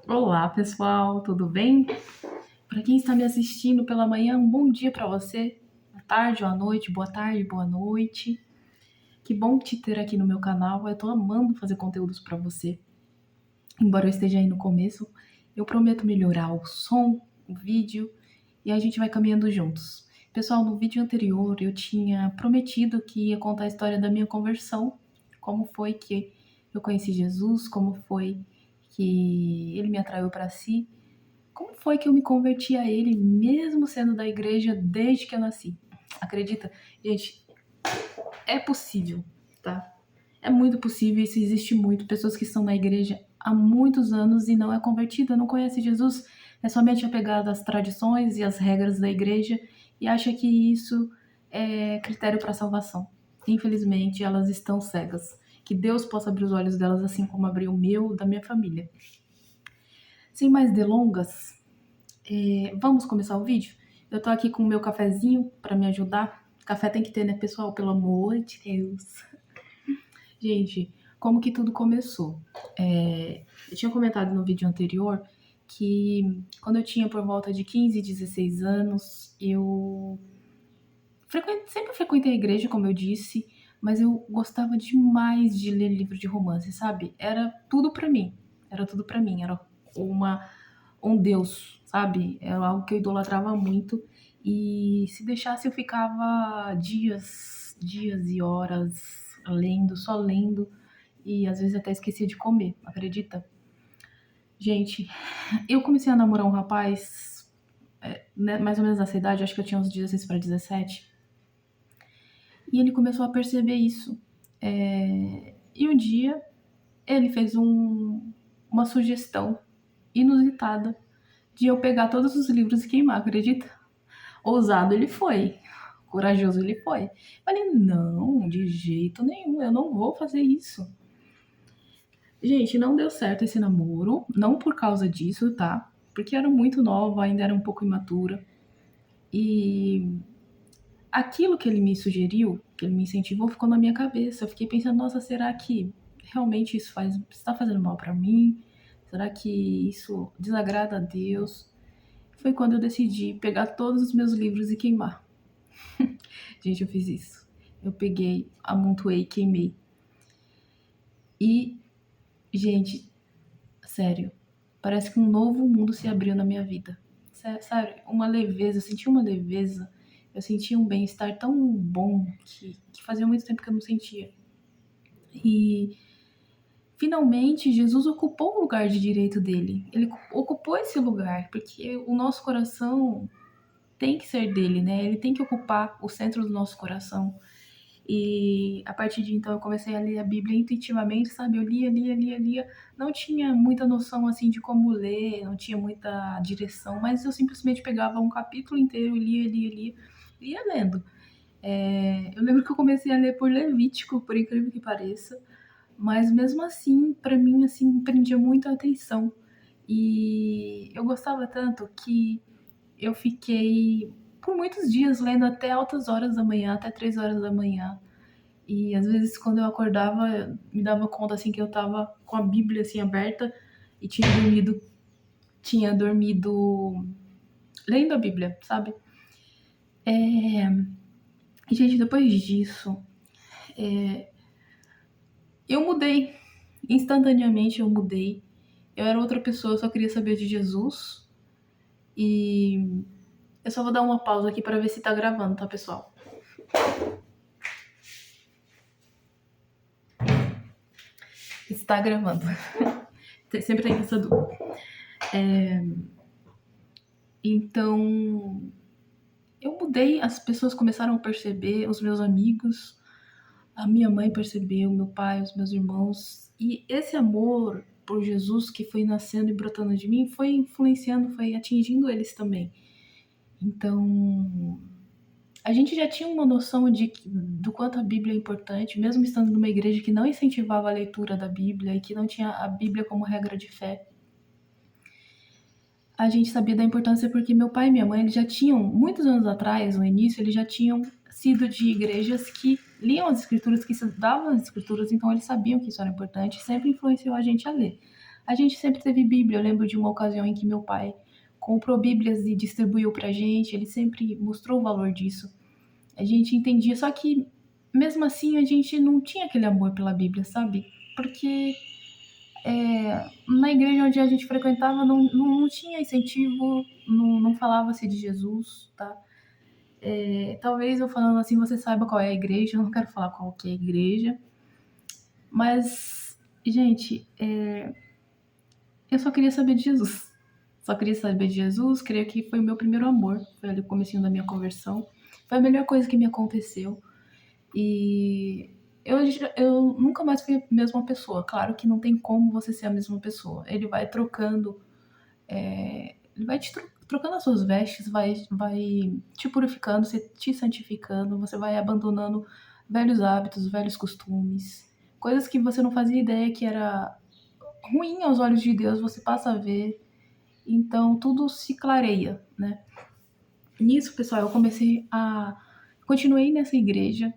Olá, pessoal, tudo bem? Para quem está me assistindo pela manhã, um bom dia para você. Boa tarde ou à noite, boa tarde, boa noite. Que bom te ter aqui no meu canal. Eu tô amando fazer conteúdos para você. Embora eu esteja aí no começo, eu prometo melhorar o som, o vídeo e a gente vai caminhando juntos. Pessoal, no vídeo anterior eu tinha prometido que ia contar a história da minha conversão, como foi que eu conheci Jesus, como foi que ele me atraiu para si. Como foi que eu me converti a ele, mesmo sendo da igreja desde que eu nasci? Acredita? Gente, é possível, tá? É muito possível, isso existe muito. Pessoas que estão na igreja há muitos anos e não é convertida, não conhece Jesus, é somente apegada às tradições e às regras da igreja e acha que isso é critério para salvação. Infelizmente, elas estão cegas. Que Deus possa abrir os olhos delas, assim como abriu o meu, da minha família. Sem mais delongas, vamos começar o vídeo? Eu tô aqui com o meu cafezinho para me ajudar. Café tem que ter, né, pessoal? Pelo amor de Deus. Gente, como que tudo começou? Eu tinha comentado no vídeo anterior que quando eu tinha por volta de 15, 16 anos, eu sempre frequentei a igreja, como eu disse, mas eu gostava demais de ler livro de romance, sabe? Era tudo pra mim. Era tudo pra mim. Era uma, um Deus, sabe? Era algo que eu idolatrava muito. E se deixasse, eu ficava dias e horas lendo, só lendo. E às vezes até esquecia de comer, acredita? Gente, eu comecei a namorar um rapaz, né, mais ou menos nessa idade, acho que eu tinha uns 16 para 17. E ele começou a perceber isso. E um dia ele fez uma sugestão inusitada de eu pegar todos os livros e queimar, acredita? Ousado ele foi, corajoso ele foi. Falei, não, de jeito nenhum, eu não vou fazer isso. Gente, não deu certo esse namoro, não por causa disso, tá? Porque era muito nova, ainda era um pouco imatura. E aquilo que ele me sugeriu, que ele me incentivou, ficou na minha cabeça. Eu fiquei pensando, nossa, será que realmente isso está fazendo mal para mim? Será que isso desagrada a Deus? Foi quando eu decidi pegar todos os meus livros e queimar. Gente, eu fiz isso. Eu peguei, amontoei, queimei. E, gente, sério, parece que um novo mundo se abriu na minha vida. Sério, uma leveza, eu senti uma leveza, eu senti um bem-estar tão bom que fazia muito tempo que eu não sentia. E finalmente Jesus ocupou o lugar de direito dele. Ele ocupou esse lugar, porque o nosso coração tem que ser dele, né? Ele tem que ocupar o centro do nosso coração. E a partir de então eu comecei a ler a Bíblia intuitivamente, sabe? Eu lia. Não tinha muita noção assim de como ler, não tinha muita direção, mas eu simplesmente pegava um capítulo inteiro, ia lendo. Eu lembro que eu comecei a ler por Levítico, por incrível que pareça, mas mesmo assim, para mim, assim, prendia muito a atenção. E eu gostava tanto que eu fiquei por muitos dias lendo até altas horas da manhã, até 3 horas da manhã. E às vezes quando eu acordava, eu me dava conta assim que eu tava com a Bíblia assim aberta e tinha dormido lendo a Bíblia, sabe? E gente, depois disso, eu mudei. Instantaneamente eu mudei. Eu era outra pessoa, eu só queria saber de Jesus. E eu só vou dar uma pausa aqui pra ver se tá gravando, tá, pessoal? Está gravando. Sempre tem essa dúvida. Então, eu mudei, as pessoas começaram a perceber, os meus amigos, a minha mãe percebeu, meu pai, os meus irmãos. E esse amor por Jesus que foi nascendo e brotando de mim foi influenciando, foi atingindo eles também. Então, a gente já tinha uma noção do quanto a Bíblia é importante, mesmo estando numa igreja que não incentivava a leitura da Bíblia e que não tinha a Bíblia como regra de fé. A gente sabia da importância porque meu pai e minha mãe eles já tinham, muitos anos atrás, no início, eles já tinham sido de igrejas que liam as escrituras, que estudavam as escrituras, então eles sabiam que isso era importante e sempre influenciou a gente a ler. A gente sempre teve Bíblia. Eu lembro de uma ocasião em que meu pai comprou Bíblias e distribuiu pra gente. Ele sempre mostrou o valor disso. A gente entendia, só que mesmo assim a gente não tinha aquele amor pela Bíblia, sabe? Porque na igreja onde a gente frequentava não tinha incentivo, não falava-se de Jesus, tá? Talvez eu falando assim você saiba qual é a igreja, eu não quero falar qual que é a igreja, mas, gente, eu só queria saber de Jesus. Só queria saber de Jesus, creio que foi o meu primeiro amor, foi ali o comecinho da minha conversão. Foi a melhor coisa que me aconteceu. E eu nunca mais fui a mesma pessoa. Claro que não tem como você ser a mesma pessoa. Ele vai trocando, ele vai trocando as suas vestes, vai te purificando, te santificando, você vai abandonando velhos hábitos, velhos costumes, coisas que você não fazia ideia que era ruim aos olhos de Deus, você passa a ver. Então tudo se clareia, né? Nisso, pessoal, eu continuei nessa igreja.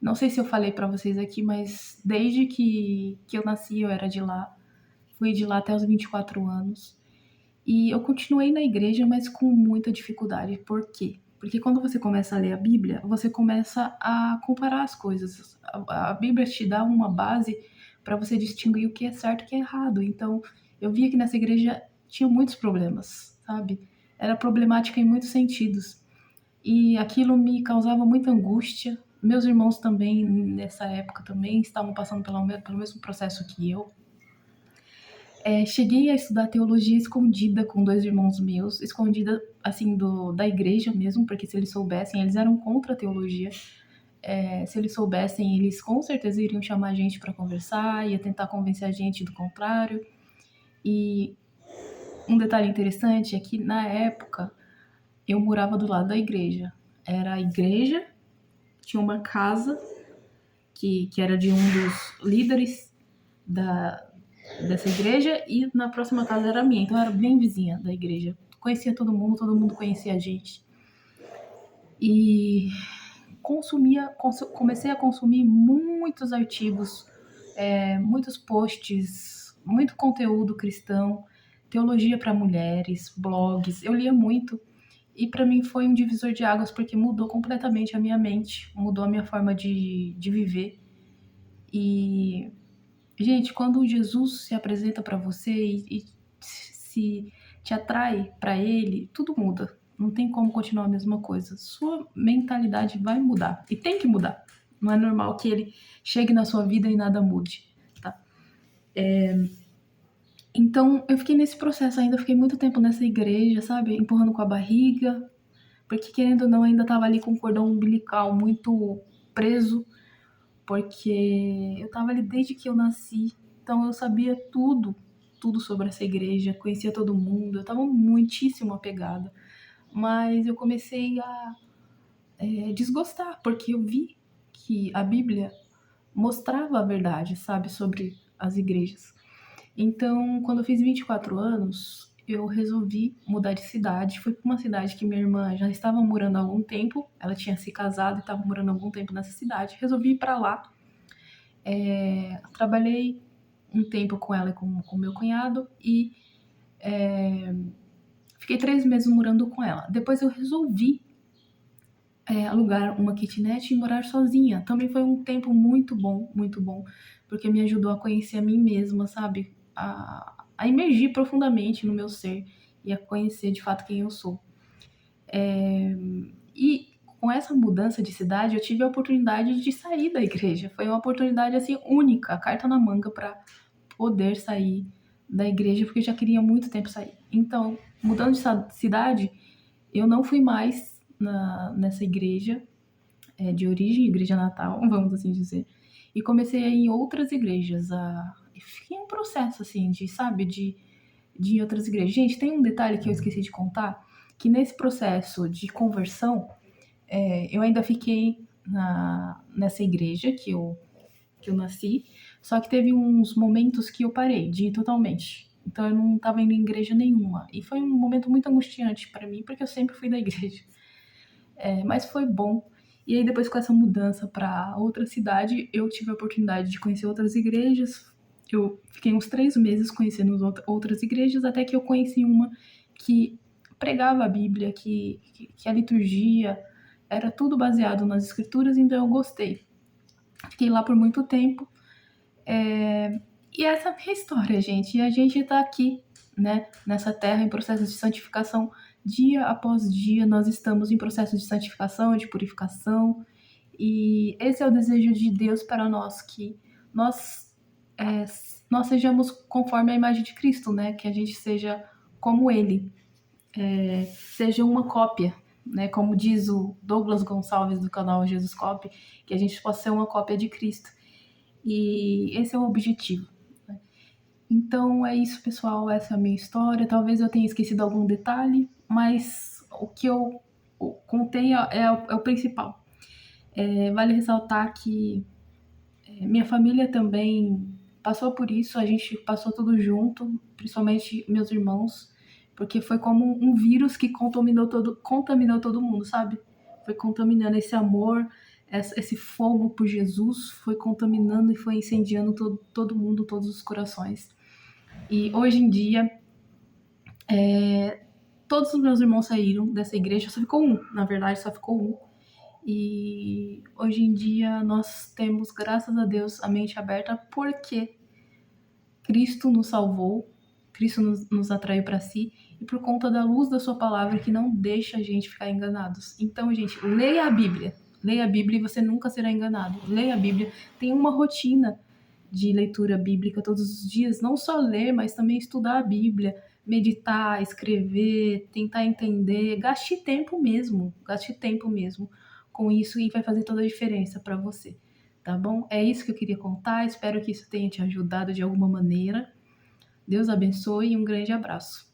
Não sei se eu falei pra vocês aqui, mas desde que eu nasci eu era de lá. Fui de lá até os 24 anos. E eu continuei na igreja, mas com muita dificuldade. Por quê? Porque quando você começa a ler a Bíblia, você começa a comparar as coisas. A Bíblia te dá uma base para você distinguir o que é certo e o que é errado. Então, eu via que nessa igreja tinha muitos problemas, sabe? Era problemática em muitos sentidos. E aquilo me causava muita angústia. Meus irmãos também, nessa época, também estavam passando pelo mesmo processo que eu. Cheguei a estudar teologia escondida com dois irmãos meus, escondida, assim, da igreja mesmo, porque se eles soubessem, eles eram contra a teologia. Se eles soubessem, eles com certeza iriam chamar a gente para conversar, ia tentar convencer a gente do contrário. E um detalhe interessante é que, na época, eu morava do lado da igreja. Era a igreja, tinha uma casa que era de um dos líderes dessa igreja, e na próxima casa era a minha, então eu era bem vizinha da igreja. Conhecia todo mundo conhecia a gente. E comecei a consumir muitos artigos, muitos posts, muito conteúdo cristão, teologia para mulheres, blogs. Eu lia muito e para mim foi um divisor de águas porque mudou completamente a minha mente, mudou a minha forma de viver. E, gente, quando Jesus se apresenta para você e se te atrai para ele, tudo muda. Não tem como continuar a mesma coisa. Sua mentalidade vai mudar. E tem que mudar. Não é normal que ele chegue na sua vida e nada mude, tá? Então, eu fiquei nesse processo ainda. Fiquei muito tempo nessa igreja, sabe? Empurrando com a barriga. Porque, querendo ou não, ainda tava ali com o cordão umbilical muito preso. Porque eu tava ali desde que eu nasci. Então, eu sabia tudo sobre essa igreja. Conhecia todo mundo. Eu tava muitíssimo apegada. Mas eu comecei a desgostar, porque eu vi que a Bíblia mostrava a verdade, sabe, sobre as igrejas. Então, quando eu fiz 24 anos, eu resolvi mudar de cidade. Fui para uma cidade que minha irmã já estava morando há algum tempo. Ela tinha se casado e estava morando há algum tempo nessa cidade. Resolvi ir para lá. Trabalhei um tempo com ela e com meu cunhado e fiquei 3 meses morando com ela. Depois eu resolvi alugar uma kitnet e morar sozinha. Também foi um tempo muito bom, porque me ajudou a conhecer a mim mesma, sabe? A emergir profundamente no meu ser e a conhecer de fato quem eu sou. E com essa mudança de cidade, eu tive a oportunidade de sair da igreja. Foi uma oportunidade assim única, carta na manga para poder sair da igreja, porque eu já queria há muito tempo sair. Então, mudando de cidade, eu não fui mais nessa igreja de origem, igreja natal, vamos assim dizer, e comecei a ir em outras igrejas. Fiquei em um processo assim de, sabe, de ir em outras igrejas. Gente, tem um detalhe que eu esqueci de contar, que nesse processo de conversão, eu ainda fiquei nessa igreja que eu nasci, só que teve uns momentos que eu parei de ir totalmente. Então eu não estava indo em igreja nenhuma. E foi um momento muito angustiante para mim, porque eu sempre fui da igreja. Mas foi bom. E aí depois com essa mudança para outra cidade, eu tive a oportunidade de conhecer outras igrejas, Eu fiquei uns 3 meses conhecendo outras igrejas, até que eu conheci uma que pregava a Bíblia, que a liturgia era tudo baseado nas escrituras, então eu gostei. Fiquei lá por muito tempo. E essa é a minha história, gente. E a gente tá aqui, né, nessa terra em processo de santificação. Dia após dia, nós estamos em processo de santificação, de purificação. E esse é o desejo de Deus para nós, que nós, é, nós sejamos conforme a imagem de Cristo, né? Que a gente seja como Ele, seja uma cópia, né? Como diz o Douglas Gonçalves do canal Jesus Copy, que a gente possa ser uma cópia de Cristo. E esse é o objetivo. Né? Então é isso, pessoal. Essa é a minha história. Talvez eu tenha esquecido algum detalhe, mas o que eu contei é o principal. Vale ressaltar que minha família também passou por isso, a gente passou tudo junto, principalmente meus irmãos, porque foi como um vírus que contaminou todo mundo, sabe? Foi contaminando esse amor, esse fogo por Jesus, foi contaminando e foi incendiando todo mundo, todos os corações. E hoje em dia, todos os meus irmãos saíram dessa igreja, só ficou um, na verdade, só ficou um. E hoje em dia nós temos, graças a Deus, a mente aberta porque Cristo nos salvou, Cristo nos atraiu para si e por conta da luz da sua palavra que não deixa a gente ficar enganados. Então, gente, leia a Bíblia. Leia a Bíblia e você nunca será enganado. Leia a Bíblia. Tem uma rotina de leitura bíblica todos os dias. Não só ler, mas também estudar a Bíblia, meditar, escrever, tentar entender. Gaste tempo mesmo. Gaste tempo mesmo com isso e vai fazer toda a diferença para você. Tá bom? É isso que eu queria contar. Espero que isso tenha te ajudado de alguma maneira. Deus abençoe e um grande abraço.